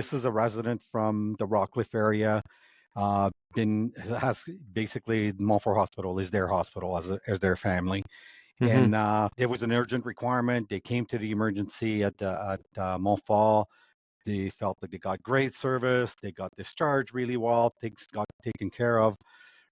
This is a resident from the Rockcliffe area. Been has basically Montfort Hospital is their hospital as their family, Mm-hmm. and there was an urgent requirement. They came to the emergency at Montfort. They felt like they got great service. They got discharged really well. Things got taken care of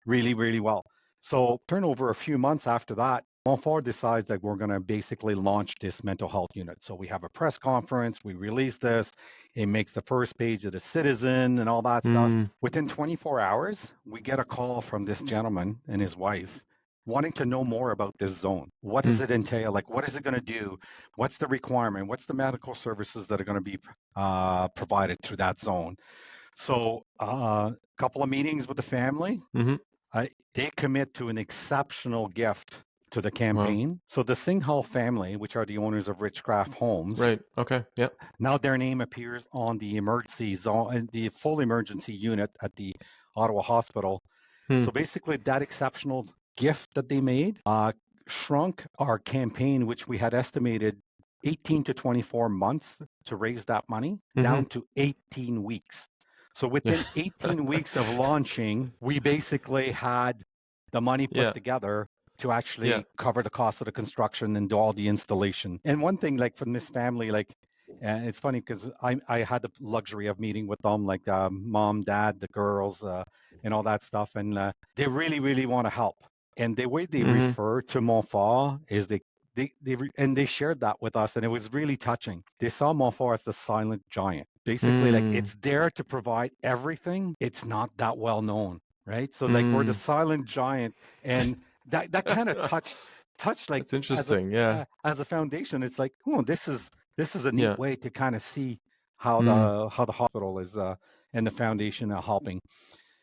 really, really well. So turn over a few months after that, Montfort decides that we're going to basically launch this mental health unit. So we have a press conference, we release this, it makes the first page of the Citizen and all that stuff. Mm. Within 24 hours, we get a call from this gentleman and his wife wanting to know more about this zone. What does Mm. it entail? Like, what is it going to do? What's the requirement? What's the medical services that are going to be provided through that zone? So, a couple of meetings with the family, Mm-hmm. they commit to an exceptional gift to the Wow. campaign. So the Singhal family, which are the owners of Richcraft Homes, Right. Okay. Yeah. now their name appears on the emergency zone, the full emergency unit at the Ottawa Hospital. Hmm. So basically, that exceptional gift that they made shrunk our campaign, which we had estimated 18 to 24 months to raise that money, Mm-hmm. down to 18 weeks. So Yeah. within 18 weeks of launching, we basically had the money put Yeah. together to Yeah. actually cover the cost of the construction and do all the installation. And one thing, like from this family, like it's funny because I had the luxury of meeting with them, like mom, dad, the girls, and all that stuff, and they really, really want to help. And the way they Mm-hmm. refer to Montfort is they shared that with us, and it was really touching. They saw Montfort as the silent giant. Basically, like Mm. it's there to provide everything. It's not that well known, right? So like we're the Mm. silent giant, and that kind of touched like That's interesting. Yeah. as a foundation. It's like, oh, this is a neat Yeah. way to kind of see Mm. how the hospital is and the foundation are helping.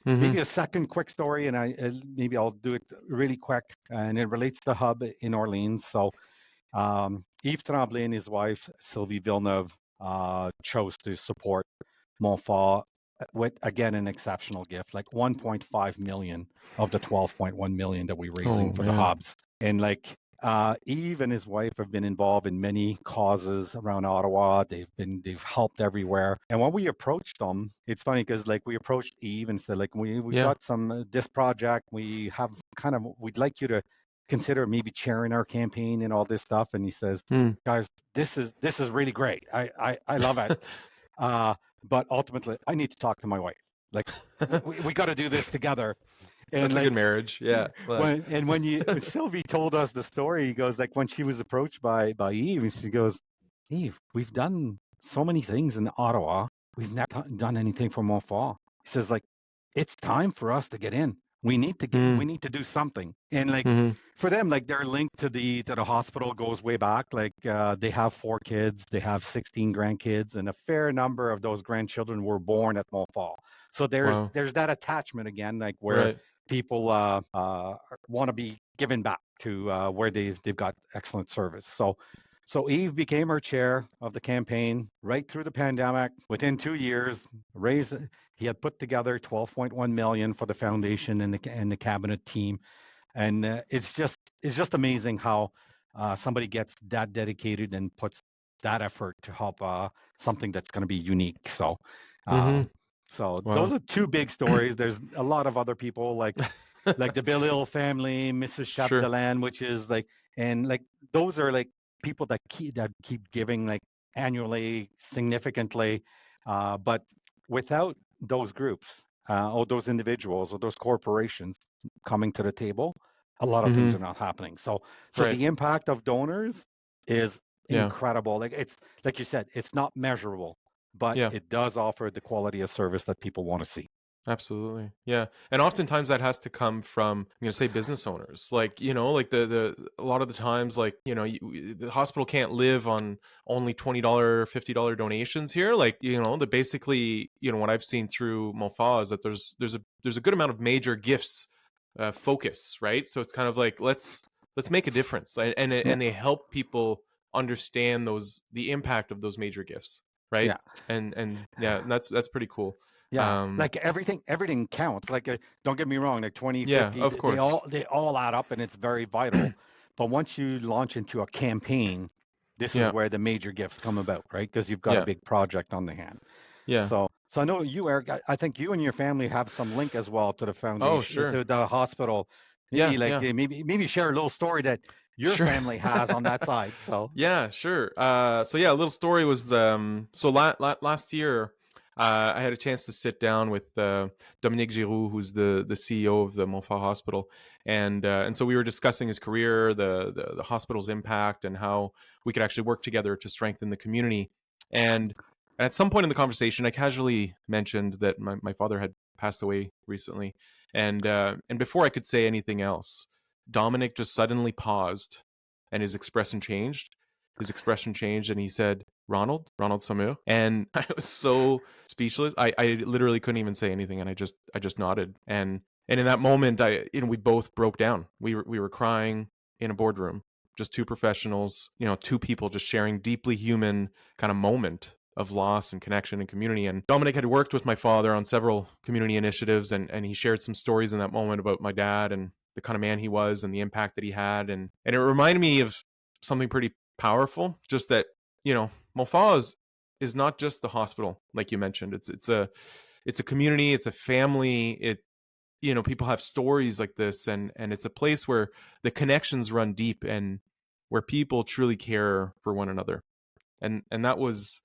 Mm-hmm. Maybe a second quick story, and maybe I'll do it really quick, and it relates to Hub in Orleans. So Yves Tremblay and his wife Sylvie Villeneuve chose to support Montfort with again an exceptional gift, like 1.5 million of the 12.1 million that we're raising Oh for the man. hubs. And like Yves and his wife have been involved in many causes around Ottawa. They've helped everywhere. And when we approached them, it's funny because like we approached Yves and said like we've Yeah. got some this project. We have kind of we'd like you to consider maybe chairing our campaign and all this stuff. And he says, Mm. guys, this is really great. I love it. Uh, but ultimately, I need to talk to my wife. Like, we got to do this together. And That's a good like, marriage. Yeah. Like. when Sylvie told us the story, he goes like when she was approached by Eve, and she goes, Eve, we've done so many things in Ottawa. We've never done anything for Montfort. He says like, it's time for us to get in. Mm. We need to do something. And like Mm-hmm. for them, like their link to the hospital goes way back. Like they have 4 kids, they have 16 grandkids, and a fair number of those grandchildren were born at Montfort. So Wow. there's that attachment again, like where Right. people want to be given back to where they've got excellent service. So Eve became her chair of the campaign right through the pandemic. Within 2 years, raised he had put together 12.1 million for the foundation and the cabinet team, and it's just amazing how somebody gets that dedicated and puts that effort to help something that's going to be unique. So, uh, Mm-hmm. so those Wow. are two big stories. There's a lot of other people like the Bellil family, Mrs. Sure. Chapdelaine, which is like, and like those are like people that keep giving like annually significantly, but without those groups or those individuals or those corporations coming to the table, a lot of things Mm-hmm. are not happening. So Right. the impact of donors is Yeah. incredible. Like it's like you said, it's not measurable, but Yeah. it does offer the quality of service that people want to see. Absolutely. Yeah. And oftentimes that has to come from, I'm going to say business owners. Like, like the a lot of the times, like, the hospital can't live on only $20, $50 donations here. Like, the basically, what I've seen through Montfort is that there's a good amount of major gifts focus, right? So it's kind of like, let's make a difference. Yeah, And they help people understand the impact of those major gifts. Right. yeah. And yeah, that's pretty cool. Yeah, Um, like everything counts. Like don't get me wrong, like 20, Yeah, 50, of course. they all add up and it's very vital. But once you launch into a campaign, this is Yeah, where the major gifts come about, right? Because you've got a yeah, big project on the hand. Yeah. So I know you, Eric. I think you and your family have some link as well to the Oh, foundation, sure. to the hospital. Yeah, Maybe like yeah. maybe share a little story that your Sure. family has on that side. So Yeah, sure. So yeah, a little story was so last year I had a chance to sit down with Dominique Giroux, who's the CEO of the Montfort Hospital, and so we were discussing his career, the hospital's impact, and how we could actually work together to strengthen the community. And at some point in the conversation, I casually mentioned that my father had passed away recently, and before I could say anything else, Dominic just suddenly paused, and his expression changed, and he said, Ronald Samu. And I was so speechless. I literally couldn't even say anything, and I just nodded. And in that moment, we both broke down. We were crying in a boardroom, just two professionals, two people just sharing deeply human kind of moment of loss and connection and community. And Dominic had worked with my father on several community initiatives, and he shared some stories in that moment about my dad and the kind of man he was and the impact that he had. And it reminded me of something pretty powerful, just that, Montfort is not just the hospital, like you mentioned. It's a community, it's a family. People have stories like this, and it's a place where the connections run deep, and where people truly care for one another. And that was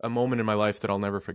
a moment in my life that I'll never forget.